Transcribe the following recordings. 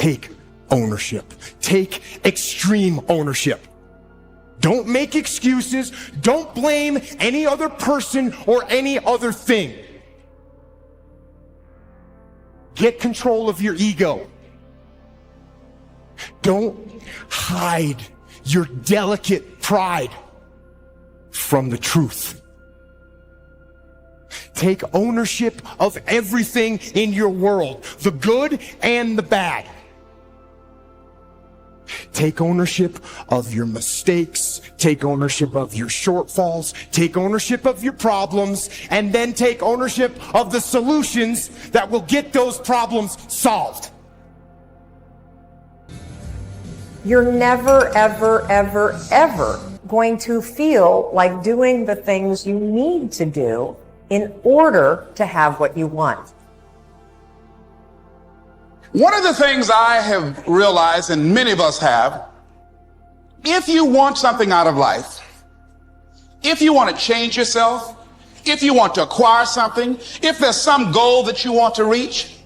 take ownership. Take extreme ownership. Don't make excuses. Don't blame any other person or any other thing. Get control of your ego. Don't hide your delicate pride from the truth. Take ownership of everything in your world, the good and the bad. Take ownership of your mistakes, take ownership of your shortfalls, take ownership of your problems, and then take ownership of the solutions that will get those problems solved. You're never, ever, ever, ever going to feel like doing the things you need to do in order to have what you want. One of the things I have realized, and many of us have, if you want something out of life, if you want to change yourself, if you want to acquire something, if there's some goal that you want to reach,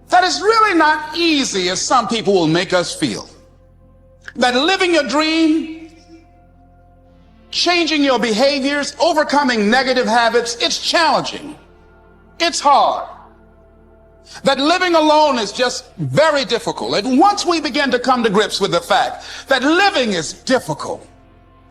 that is really not easy as some people will make us feel. That living your dream, changing your behaviors, overcoming negative habits, it's challenging. It's hard. That living alone is just very difficult. And once we begin to come to grips with the fact that living is difficult,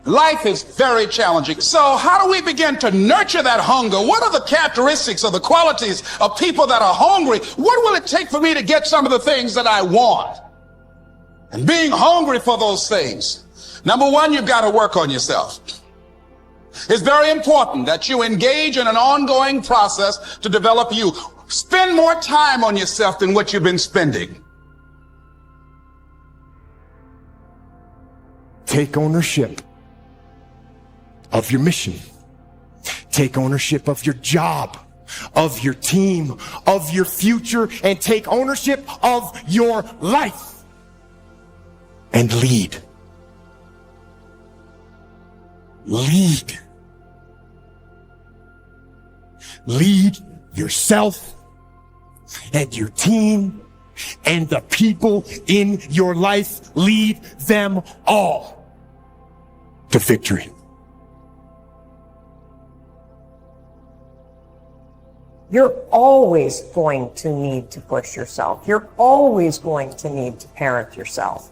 life is very challenging. So how do we begin to nurture that hunger? What are the characteristics or the qualities of people that are hungry? What will it take for me to get some of the things that I want? And being hungry for those things, number one, you've got to work on yourself. It's very important that you engage in an ongoing process to develop you. Spend more time on yourself than what you've been spending. Take ownership of your mission. Take ownership of your job, of your team, of your future, and take ownership of your life. And lead. Lead. Lead yourself and your team and the people in your life. Lead them all to victory. You're always going to need to push yourself. You're always going to need to parent yourself.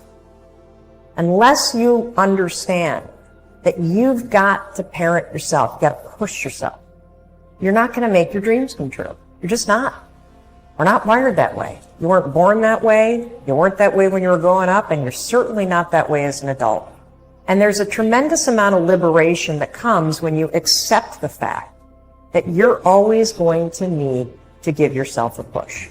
Unless you understand that you've got to parent yourself, you've got to push yourself, you're not going to make your dreams come true. You're just not. We're not wired that way. You weren't born that way. You weren't that way when you were growing up, and you're certainly not that way as an adult. And there's a tremendous amount of liberation that comes when you accept the fact that you're always going to need to give yourself a push.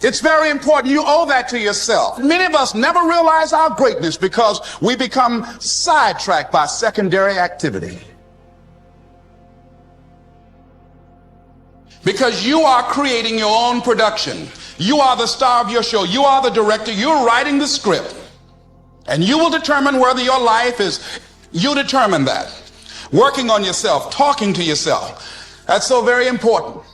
It's very important. You owe that to yourself. Many of us never realize our greatness because we become sidetracked by secondary activity. Because you are creating your own production. You are the star of your show. You are the director. You're writing the script. And you will determine whether your life is, you determine that. Working on yourself, talking to yourself. That's so very important.